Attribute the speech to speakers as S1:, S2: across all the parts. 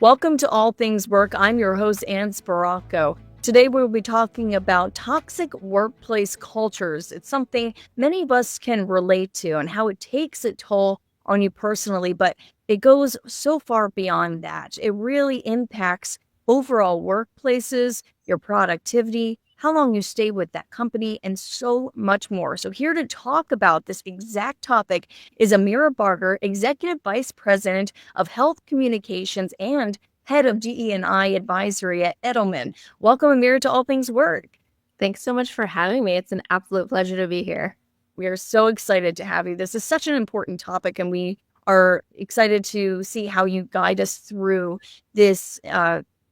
S1: Welcome to All Things Work. I'm your host, Anne Sparaco. Today, we'll be talking about toxic workplace cultures. It's something many of us can relate to and how it takes a toll on you personally, but it goes so far beyond that. It really impacts overall workplaces, your productivity, how long you stay with that company, and so much more. So, here to talk about this exact topic is Amira Barger, Executive Vice President of Health Communications and Head of DE&I Advisory at Edelman. Welcome, Amira, to All Things Work.
S2: Thanks so much for having me. It's an absolute pleasure to be here.
S1: We are so excited to have you. This is such an important topic, and we are excited to see how you guide us through this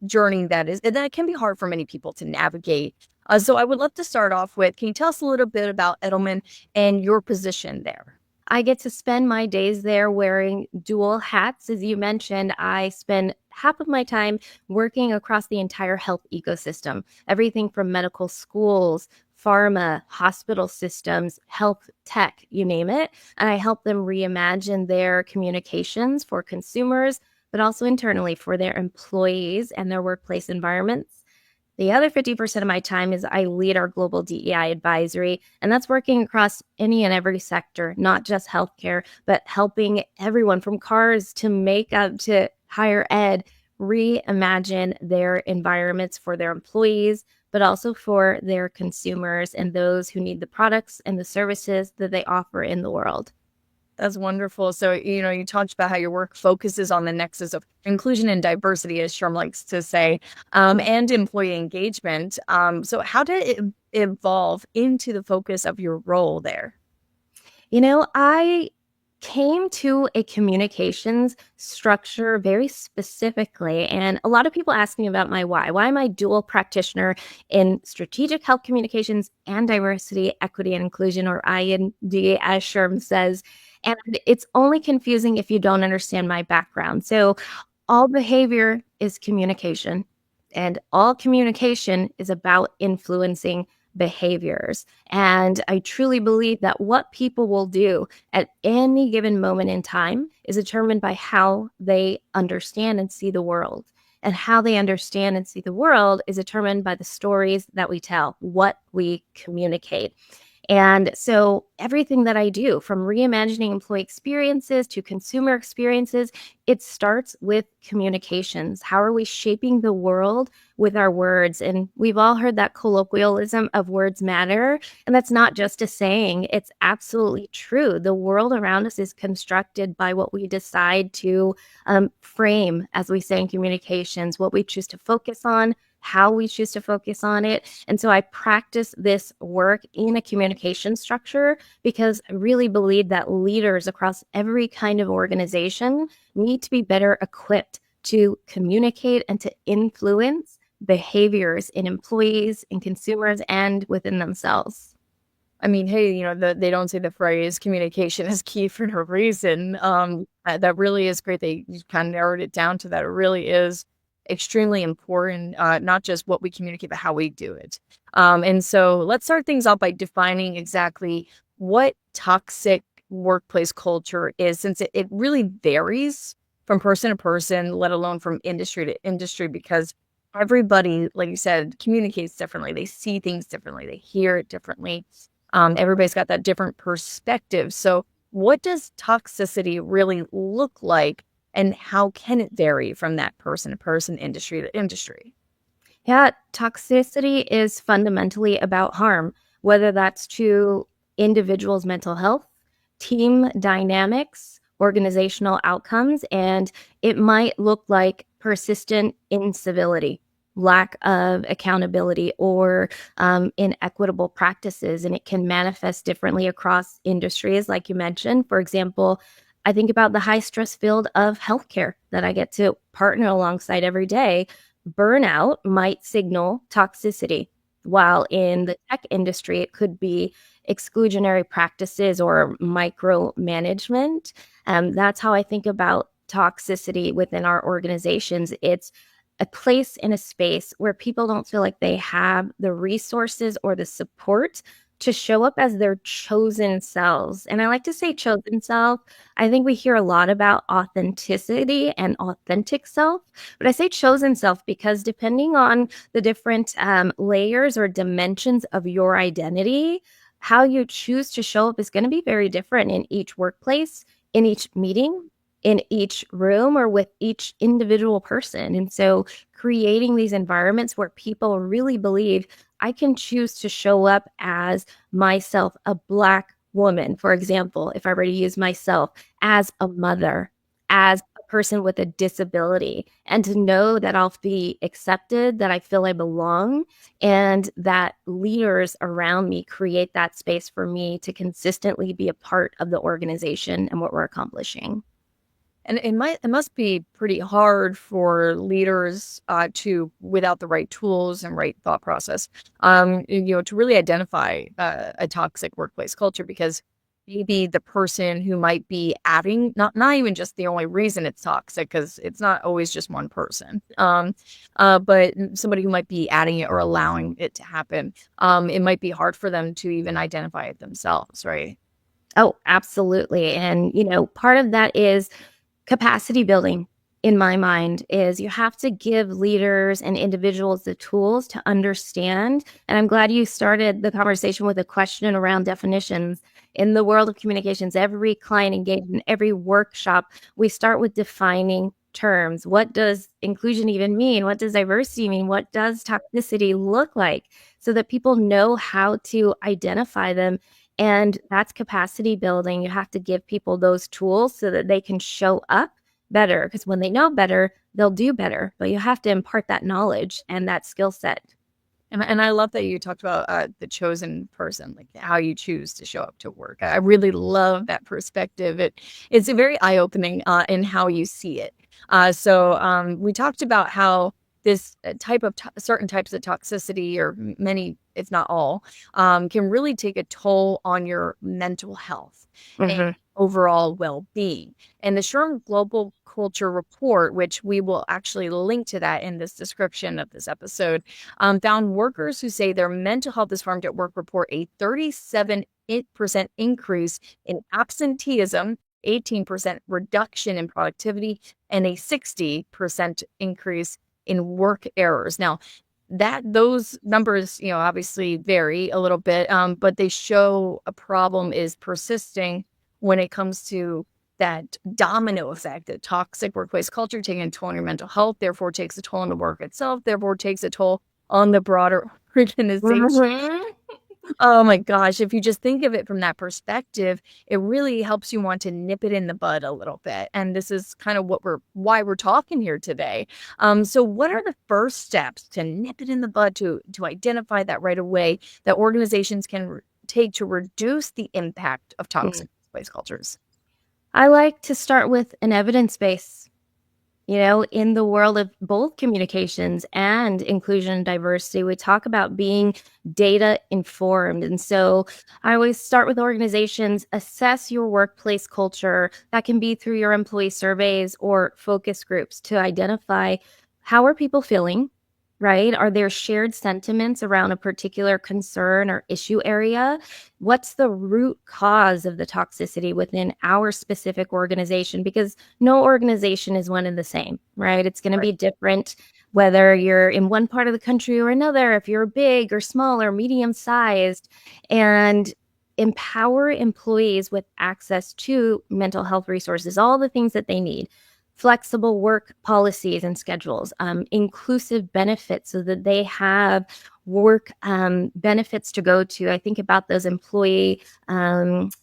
S1: journey that can be hard for many people to navigate. So I would love to start off with, can you tell us a little bit about Edelman and your position there?
S2: I get to spend my days there wearing dual hats. As you mentioned, I spend half of my time working across the entire health ecosystem, everything from medical schools, pharma, hospital systems, health tech, you name it. And I help them reimagine their communications for consumers, but also internally for their employees and their workplace environments. The other 50% of my time is I lead our global DEI advisory, and that's working across any and every sector, not just healthcare, but helping everyone from cars to makeup to higher ed reimagine their environments for their employees, but also for their consumers and those who need the products and the services that they offer in the world.
S1: That's wonderful. So, you talked about how your work focuses on the nexus of inclusion and diversity, as Sherm likes to say, and employee engagement. So how did it evolve into the focus of your role there?
S2: I came to a communications structure very specifically, and a lot of people ask me about my why. Why am I dual practitioner in strategic health communications and diversity, equity, and inclusion, or I&D, as Sherm says? And it's only confusing if you don't understand my background. So all behavior is communication, and all communication is about influencing behaviors. And I truly believe that what people will do at any given moment in time is determined by how they understand and see the world. And how they understand and see the world is determined by the stories that we tell, what we communicate. And so everything that I do, from reimagining employee experiences to consumer experiences, it starts with communications. How are we shaping the world with our words? And we've all heard that colloquialism of words matter. And that's not just a saying, it's absolutely true. The world around us is constructed by what we decide to frame, as we say in communications, what we choose to focus on, how we choose to focus on it. And so I practice this work in a communication structure because I really believe that leaders across every kind of organization need to be better equipped to communicate and to influence behaviors in employees, in consumers, and within themselves.
S1: I mean, hey, they don't say the phrase communication is key for no reason. That really is great. You kind of narrowed it down to that. It really is extremely important, not just what we communicate, but how we do it. And so let's start things off by defining exactly what toxic workplace culture is, since it really varies from person to person, let alone from industry to industry, because everybody, like you said, communicates differently. They see things differently. They hear it differently. Everybody's got that different perspective. So what does toxicity really look like? And how can it vary from that person to person, industry to industry?
S2: Yeah, toxicity is fundamentally about harm, whether that's to individuals' mental health, team dynamics, organizational outcomes, and it might look like persistent incivility, lack of accountability, or inequitable practices. And it can manifest differently across industries, like you mentioned. For example, I think about the high stress field of healthcare that I get to partner alongside every day. Burnout might signal toxicity, while in the tech industry, it could be exclusionary practices or micromanagement. That's how I think about toxicity within our organizations. It's a place in a space where people don't feel like they have the resources or the support to show up as their chosen selves. And I like to say chosen self. I think we hear a lot about authenticity and authentic self, but I say chosen self because depending on the different layers or dimensions of your identity, how you choose to show up is going to be very different in each workplace, in each meeting, in each room, or with each individual person. And so creating these environments where people really believe I can choose to show up as myself, a Black woman, for example, if I were to use myself as a mother, as a person with a disability, and to know that I'll be accepted, that I feel I belong, and that leaders around me create that space for me to consistently be a part of the organization and what we're accomplishing.
S1: And it must be pretty hard for leaders to, without the right tools and right thought process, to really identify a toxic workplace culture, because maybe the person who might be adding, not even just the only reason it's toxic, because it's not always just one person, but somebody who might be adding it or allowing it to happen. It might be hard for them to even identify it themselves, right?
S2: Oh, absolutely. And, part of that is capacity building in my mind is you have to give leaders and individuals the tools to understand. And I'm glad you started the conversation with a question around definitions. In the world of communications, every client engagement, every workshop, we start with defining terms. What does inclusion even mean? What does diversity mean? What does toxicity look like? So that people know how to identify them, and that's capacity building. You have to give people those tools so that they can show up better. Because when they know better, they'll do better. But you have to impart that knowledge and that skill set.
S1: And I love that you talked about the chosen person, like how you choose to show up to work. I really love that perspective. It's a very eye opening in how you see it. So we talked about how this type of certain types of toxicity, or many, if not all, can really take a toll on your mental health and
S2: Mm-hmm.
S1: overall well-being. And the SHRM Global Culture Report, which we will actually link to that in this description of this episode, found workers who say their mental health is harmed at work report a 37% increase in absenteeism, 18% reduction in productivity, and a 60% increase in work errors. Now, that those numbers, obviously vary a little bit, but they show a problem is persisting when it comes to that domino effect, that toxic workplace culture taking a toll on your mental health, therefore takes a toll on the work itself, therefore takes a toll on the broader organization.
S2: Mm-hmm.
S1: Oh my gosh, if you just think of it from that perspective, it really helps you want to nip it in the bud a little bit. And this is kind of why we're talking here today. So what are the first steps to nip it in the bud, to identify that right away, that organizations can take to reduce the impact of toxic workplace cultures?
S2: I like to start with an evidence base. In the world of both communications and inclusion and diversity, we talk about being data informed. And so I always start with organizations, assess your workplace culture. That can be through your employee surveys or focus groups to identify how are people feeling, right? Are there shared sentiments around a particular concern or issue area? What's the root cause of the toxicity within our specific organization? Because no organization is one and the same, right? It's going to
S1: Right.
S2: be different whether you're in one part of the country or another, if you're big or small or medium sized, and empower employees with access to mental health resources, all the things that they need. Flexible work policies and schedules, inclusive benefits so that they have work benefits to go to. I think about those employee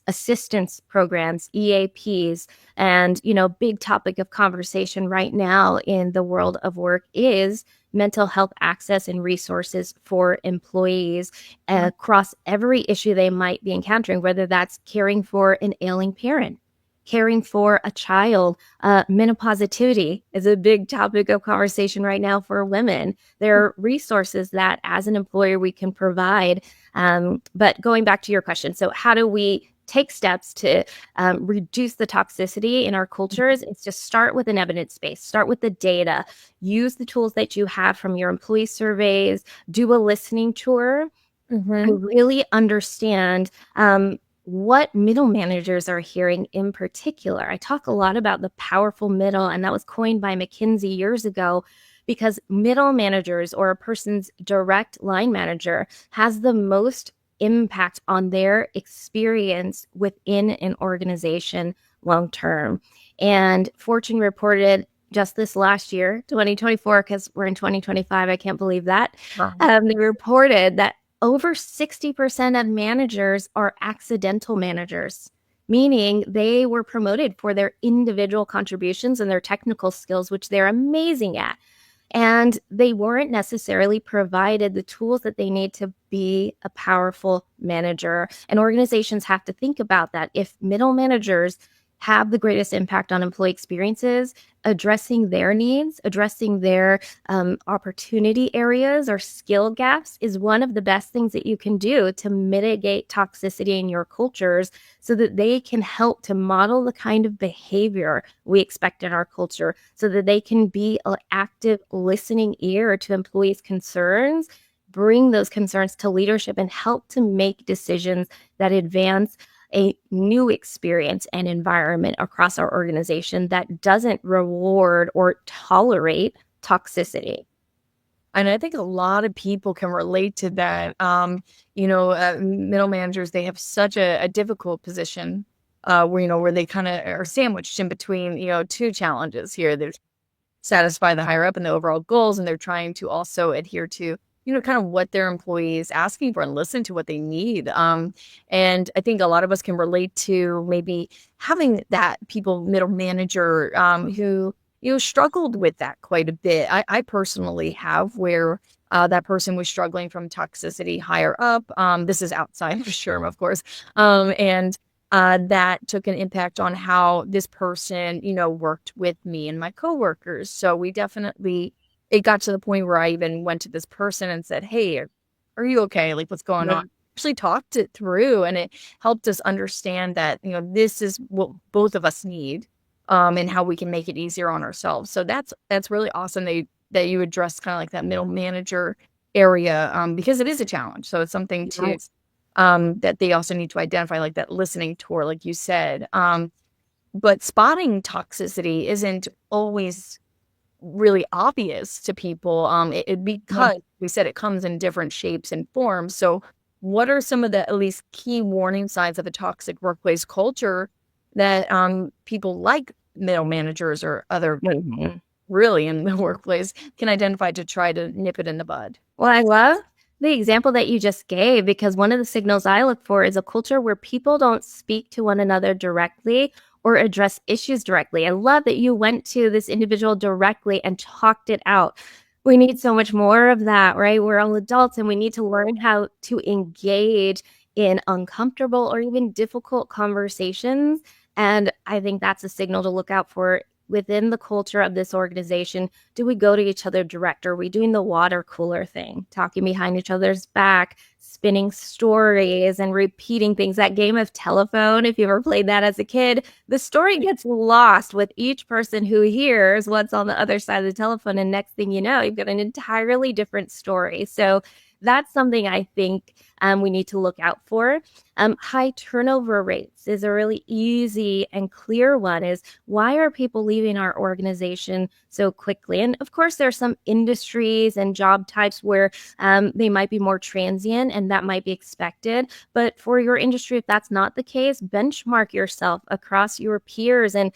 S2: assistance programs, EAPs, and big topic of conversation right now in the world of work is mental health access and resources for employees across every issue they might be encountering, whether that's caring for an ailing parent, caring for a child. Menopausivity is a big topic of conversation right now for women. There are resources that as an employer we can provide. But going back to your question, so how do we take steps to reduce the toxicity in our cultures? It's just start with an evidence base, start with the data, use the tools that you have from your employee surveys, do a listening tour, I
S1: Mm-hmm.
S2: really understand what middle managers are hearing in particular. I talk a lot about the powerful middle, and that was coined by McKinsey years ago because middle managers or a person's direct line manager has the most impact on their experience within an organization long term. And Fortune reported just this last year, 2024, because we're in 2025, I can't believe that. They reported that over 60% of managers are accidental managers, meaning they were promoted for their individual contributions and their technical skills, which they're amazing at. And they weren't necessarily provided the tools that they need to be a powerful manager. And organizations have to think about that. If middle managers have the greatest impact on employee experiences, addressing their needs, addressing their opportunity areas or skill gaps is one of the best things that you can do to mitigate toxicity in your cultures so that they can help to model the kind of behavior we expect in our culture so that they can be an active listening ear to employees' concerns, bring those concerns to leadership, and help to make decisions that advance a new experience and environment across our organization that doesn't reward or tolerate toxicity.
S1: And I think a lot of people can relate to that. Middle managers, they have such a difficult position where they kind of are sandwiched in between, two challenges here. There's satisfy the higher up and the overall goals, and they're trying to also adhere to kind of what their employees asking for and listen to what they need. And I think a lot of us can relate to maybe having that people middle manager who struggled with that quite a bit. I personally have where that person was struggling from toxicity higher up. This is outside of SHRM, of course, and that took an impact on how this person, worked with me and my coworkers. So it got to the point where I even went to this person and said, "Hey, are you okay? Like, what's going on?" Actually talked it through, and it helped us understand that, this is what both of us need, and how we can make it easier on ourselves. So that's really awesome that you address kind of like that middle manager area, because it is a challenge. So it's something to
S2: Yes.
S1: that they also need to identify, like that listening tour, like you said. But spotting toxicity isn't always really obvious to people. Because we said it comes in different shapes and forms. So, what are some of the at least key warning signs of a toxic workplace culture that people like middle managers or other really in the workplace can identify to try to nip it in the bud?
S2: Well, I love the example that you just gave because one of the signals I look for is a culture where people don't speak to one another directly or address issues directly. I love that you went to this individual directly and talked it out. We need so much more of that, right? We're all adults and we need to learn how to engage in uncomfortable or even difficult conversations. And I think that's a signal to look out for within the culture of this organization. Do we go to each other direct? Are we doing the water cooler thing, talking behind each other's back, spinning stories and repeating things? That game of telephone, if you ever played that as a kid, the story gets lost with each person who hears what's on the other side of the telephone. And next thing you know, you've got an entirely different story. So that's something I think we need to look out for. High turnover rates is a really easy and clear one. Is why are people leaving our organization so quickly? And of course, there are some industries and job types where they might be more transient and that might be expected. But for your industry, if that's not the case, benchmark yourself across your peers and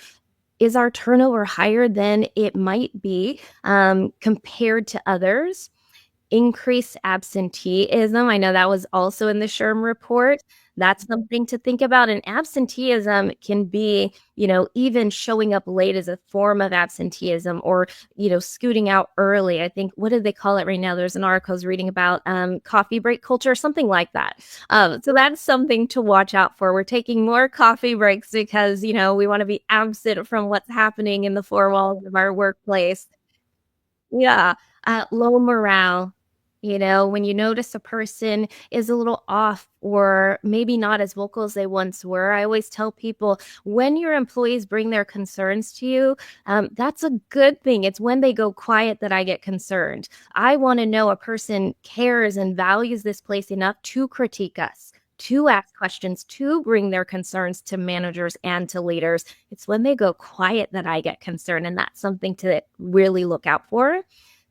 S2: is our turnover higher than it might be compared to others? Increased absenteeism. I know that was also in the SHRM report. That's something to think about. And absenteeism can be, even showing up late as a form of absenteeism or, scooting out early. I think, what do they call it right now? There's an article I was reading about coffee break culture, something like that. So that's something to watch out for. We're taking more coffee breaks because, we want to be absent from what's happening in the four walls of our workplace. Yeah. Low morale. When you notice a person is a little off or maybe not as vocal as they once were, I always tell people when your employees bring their concerns to you, that's a good thing. It's when they go quiet that I get concerned. I want to know a person cares and values this place enough to critique us, to ask questions, to bring their concerns to managers and to leaders. It's when they go quiet that I get concerned. And that's something to really look out for.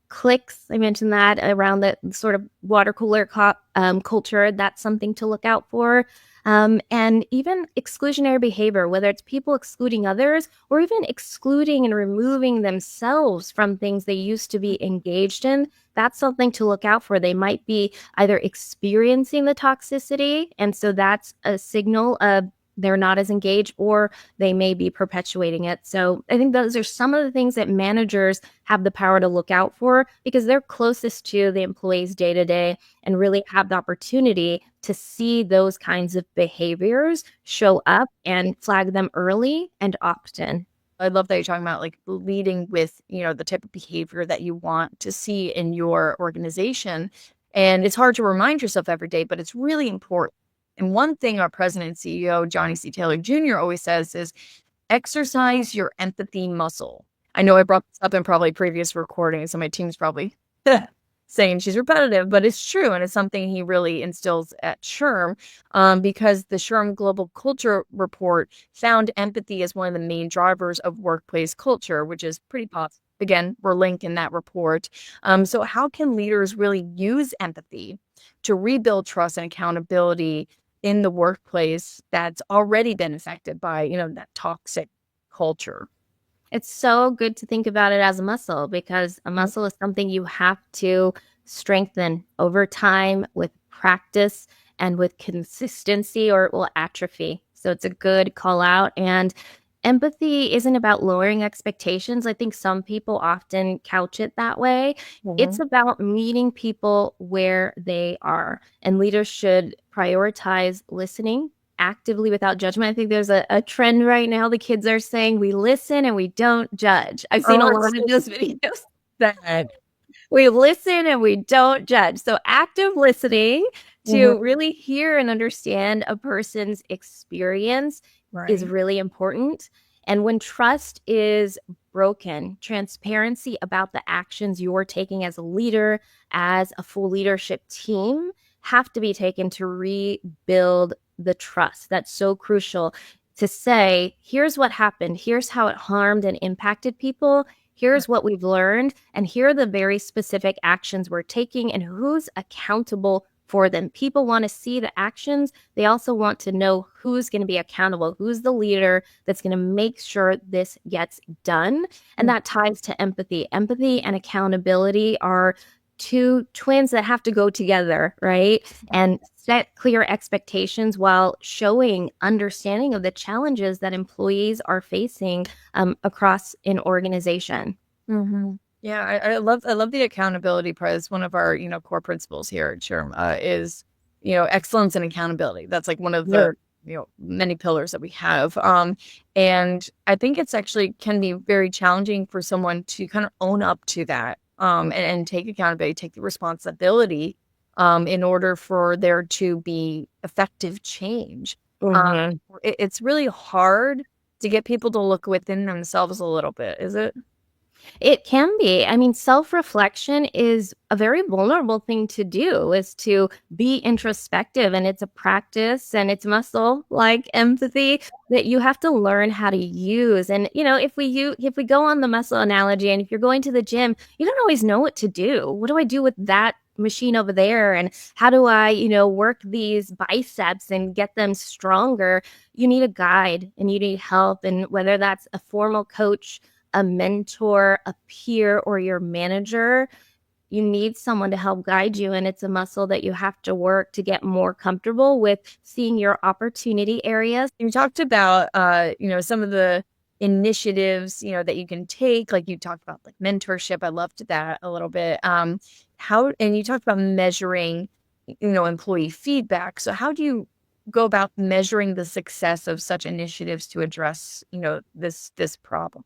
S2: Clicks, I mentioned that around the sort of water cooler culture. That's something to look out for. And even exclusionary behavior, whether it's people excluding others or even excluding and removing themselves from things they used to be engaged in, that's something to look out for. They might be either experiencing the toxicity, and so that's a signal of they're not as engaged, or they may be perpetuating it. So I think those are some of the things that managers have the power to look out for because they're closest to the employees day to day and really have the opportunity to see those kinds of behaviors show up and flag them early and often.
S1: I love that you're talking about like leading with, the type of behavior that you want to see in your organization. And it's hard to remind yourself every day, but it's really important. And one thing our president and CEO, Johnny C. Taylor Jr., always says is exercise your empathy muscle. I know I brought this up in probably previous recordings, so my team's probably saying she's repetitive, but it's true. And it's something he really instills at SHRM, because the SHRM Global Culture Report found empathy as one of the main drivers of workplace culture, which is pretty positive. Again, we're linked in that report. So how can leaders really use empathy to rebuild trust and accountability in the workplace that's already been affected by, that toxic culture?
S2: It's so good to think about it as a muscle because a muscle is something you have to strengthen over time with practice and with consistency, or it will atrophy. So it's a good call out. And empathy isn't about lowering expectations. I think some people often couch it that way. It's
S1: Mhm.
S2: about meeting people where they are. And leaders should prioritize listening actively without judgment. I think there's a trend right now. The kids are saying we listen and we don't judge. I've seen a
S1: Oh,
S2: lot of those videos.
S1: that.
S2: We listen and we don't judge. So active listening to
S1: Mhm.
S2: really hear and understand a person's experience is
S1: Right.
S2: really important. And when trust is broken, transparency about the actions you're taking as a leader, as a full leadership team, have to be taken to rebuild the trust. That's so crucial to say, here's what happened, here's how it harmed and impacted people, here's what we've learned, and here are the very specific actions we're taking and who's accountable for them. People want to see the actions. They also want to know who's going to be accountable, who's the leader that's going to make sure this gets done. And that ties to empathy. Empathy and accountability are two twins that have to go together, right? And set clear expectations while showing understanding of the challenges that employees are facing across an organization.
S1: Mm-hmm. Yeah, I love the accountability part. It's one of our, core principles here at SHRM, is, excellence and accountability. That's like one of the, many pillars that we have. And I think it's actually can be very challenging for someone to kind of own up to that, and take accountability, take the responsibility, in order for there to be effective change. Um,
S2: Mhm.
S1: it's really hard to get people to look within themselves a little bit, is it?
S2: It can be. I mean, self-reflection is a very vulnerable thing to do, is to be introspective, and it's a practice and it's muscle like empathy that you have to learn how to use. And if we go on the muscle analogy, and if you're going to the gym, you don't always know what to do. What do I do with that machine over there, and how do I work these biceps and get them stronger? You need a guide and you need help, and whether that's a formal coach, a mentor, a peer, or your manager, you need someone to help guide you. And it's a muscle that you have to work to get more comfortable with seeing your opportunity areas.
S1: You talked about, some of the initiatives, that you can take, like you talked about like mentorship. I loved that a little bit. And you talked about measuring, employee feedback. So how do you go about measuring the success of such initiatives to address, this problem?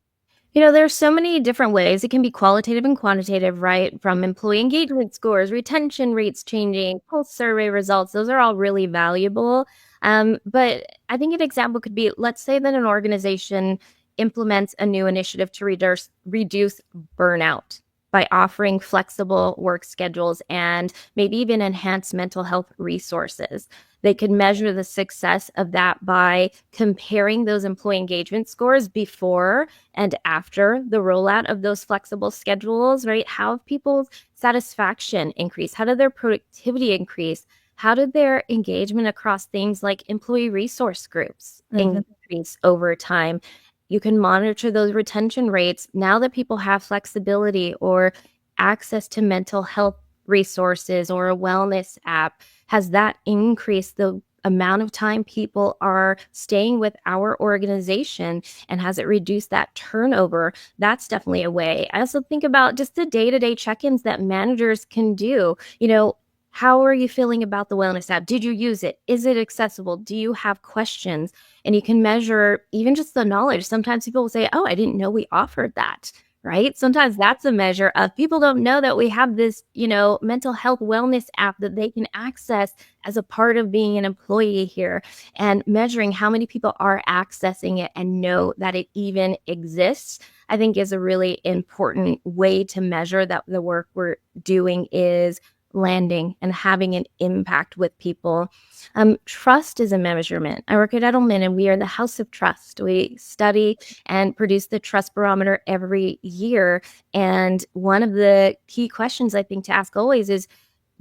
S2: There's so many different ways. It can be qualitative and quantitative, right? From employee engagement scores, retention rates changing, pulse survey results. Those are all really valuable. But I think an example could be, let's say that an organization implements a new initiative to reduce burnout by offering flexible work schedules and maybe even enhance mental health resources. They could measure the success of that by comparing those employee engagement scores before and after the rollout of those flexible schedules, right? How have people's satisfaction increase? How did their productivity increase? How did their engagement across things like employee resource groups
S1: Mhm.
S2: increase over time? You can monitor those retention rates now that people have flexibility or access to mental health resources or a wellness app. Has that increased the amount of time people are staying with our organization, and has it reduced that turnover? That's definitely a way. I also think about just the day-to-day check-ins that managers can do. How are you feeling about the wellness app? Did you use it? Is it accessible? Do you have questions? And you can measure even just the knowledge. Sometimes people will say, "Oh, I didn't know we offered that." Right? Sometimes that's a measure of people don't know that we have this, mental health wellness app that they can access as a part of being an employee here, and measuring how many people are accessing it and know that it even exists, I think is a really important way to measure that the work we're doing is landing and having an impact with people. Trust is a measurement. I work at Edelman and we are the house of trust. We study and produce the trust barometer every year. And one of the key questions I think to ask always is,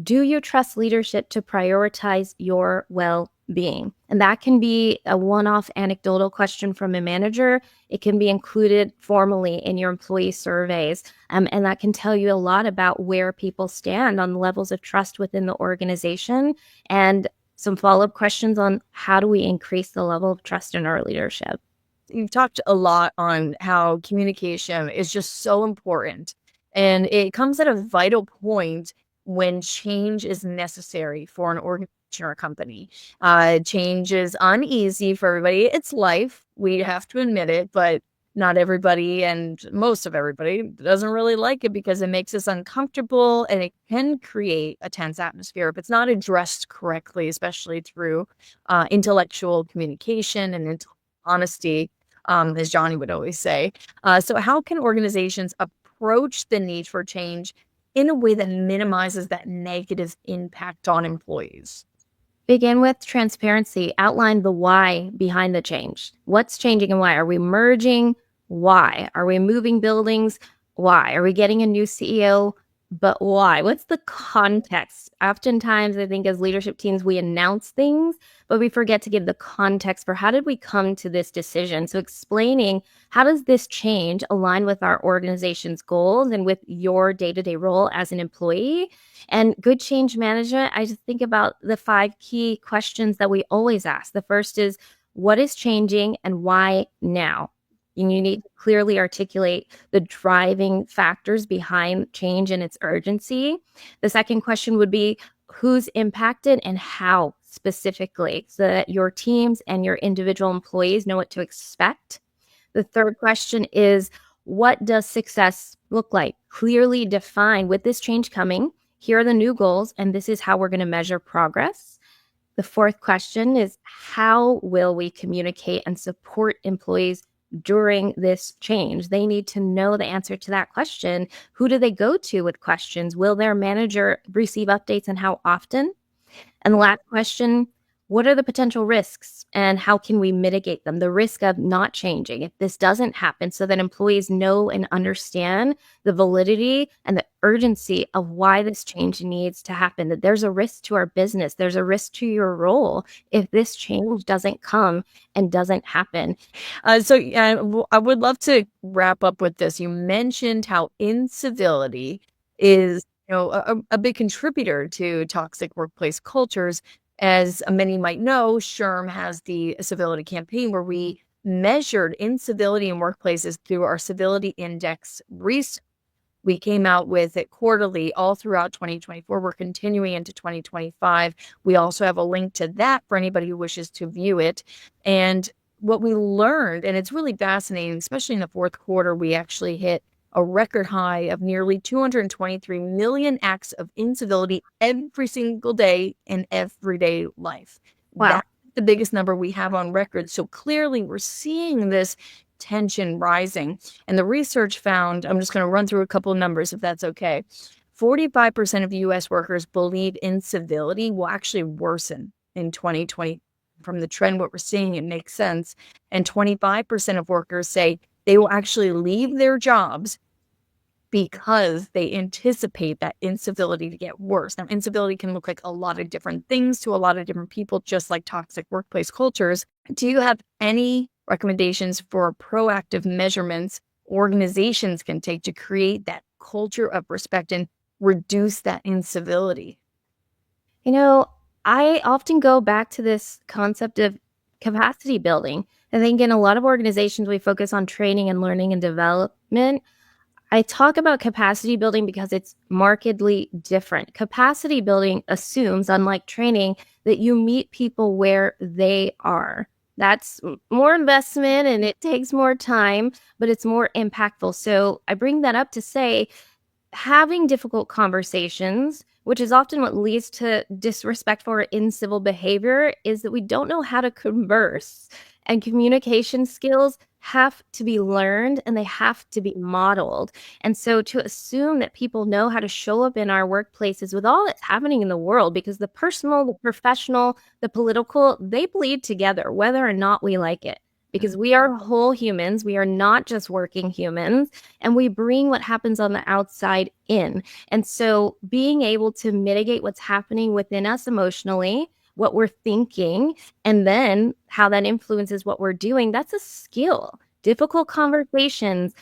S2: do you trust leadership to prioritize your well-being? And that can be a one-off anecdotal question from a manager. It can be included formally in your employee surveys. And that can tell you a lot about where people stand on the levels of trust within the organization, and some follow-up questions on how do we increase the level of trust in our leadership.
S1: You've talked a lot on how communication is just so important, and it comes at a vital point when change is necessary for an organization or a company. Change is uneasy for everybody. It's life. We have to admit it, but not everybody and most of everybody doesn't really like it because it makes us uncomfortable and it can create a tense atmosphere if it's not addressed correctly, especially through intellectual communication and honesty, as Johnny would always say. So, how can organizations approach the need for change in a way that minimizes that negative impact on employees?
S2: Begin with transparency. Outline the why behind the change. What's changing and why? Are we merging? Why? Are we moving buildings? Why? Are we getting a new CEO? But why? What's the context? Oftentimes, I think as leadership teams, we announce things, but we forget to give the context for how did we come to this decision. So, explaining how does this change align with our organization's goals and with your day to day role as an employee? And good change management, I just think about the 5 key questions that we always ask. The first is, what is changing and why now? And you need to clearly articulate the driving factors behind change and its urgency. The second question would be, who's impacted and how specifically, so that your teams and your individual employees know what to expect. The third question is, what does success look like? Clearly define, with this change coming, here are the new goals, and this is how we're going to measure progress. The fourth question is, how will we communicate and support employees during this change? They need to know the answer to that question. Who do they go to with questions? Will their manager receive updates, and how often? And the last question, what are the potential risks and how can we mitigate them? The risk of not changing if this doesn't happen, so that employees know and understand the validity and the urgency of why this change needs to happen, that there's a risk to our business, there's a risk to your role if this change doesn't come and doesn't happen.
S1: I would love to wrap up with this. You mentioned how incivility is, a big contributor to toxic workplace cultures. As many might know, SHRM has the civility campaign where we measured incivility in workplaces through our civility index research. We came out with it quarterly all throughout 2024. We're continuing into 2025. We also have a link to that for anybody who wishes to view it. And what we learned, and it's really fascinating, especially in the fourth quarter, we actually hit a record high of nearly 223 million acts of incivility every single day in everyday life.
S2: Wow.
S1: That's the biggest number we have on record. So clearly we're seeing this tension rising. And the research found, I'm just going to run through a couple of numbers if that's okay. 45% of US workers believe incivility will actually worsen in 2020. From the trend, what we're seeing, it makes sense. And 25% of workers say they will actually leave their jobs because they anticipate that incivility to get worse. Now, incivility can look like a lot of different things to a lot of different people, just like toxic workplace cultures. Do you have any recommendations for proactive measurements organizations can take to create that culture of respect and reduce that incivility?
S2: You know, I often go back to this concept of capacity building. I think in a lot of organizations, we focus on training and learning and development. I talk about capacity building because it's markedly different. Capacity building assumes, unlike training, that you meet people where they are. That's more investment and it takes more time, but it's more impactful. So I bring that up to say having difficult conversations, which is often what leads to disrespectful or incivil behavior, is that we don't know how to converse. And communication skills have to be learned and they have to be modeled. And so to assume that people know how to show up in our workplaces with all that's happening in the world, because the personal, the professional, the political, they bleed together, whether or not we like it. Because we are whole humans, we are not just working humans, and we bring what happens on the outside in. And so being able to mitigate what's happening within us emotionally, what we're thinking, and then how that influences what we're doing, that's a skill. Difficult conversations,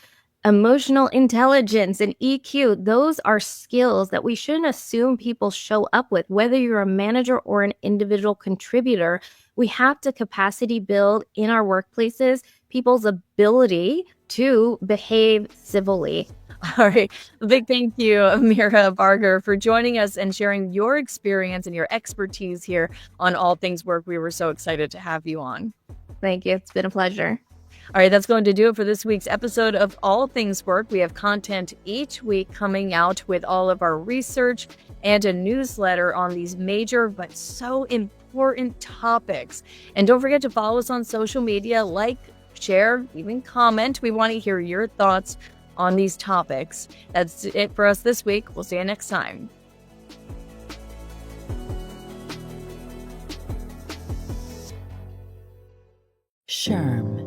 S2: emotional intelligence, and EQ, those are skills that we shouldn't assume people show up with, whether you're a manager or an individual contributor. We have to capacity build in our workplaces people's ability to behave civilly.
S1: All right. A big thank you, Amira Barger, for joining us and sharing your experience and your expertise here on All Things Work. We were so excited to have you on.
S2: Thank you. It's been a pleasure.
S1: All right, that's going to do it for this week's episode of All Things Work. We have content each week coming out with all of our research and a newsletter on these major but so important topics. And don't forget to follow us on social media, like, share, even comment. We want to hear your thoughts on these topics. That's it for us this week. We'll see you next time.
S3: SHRM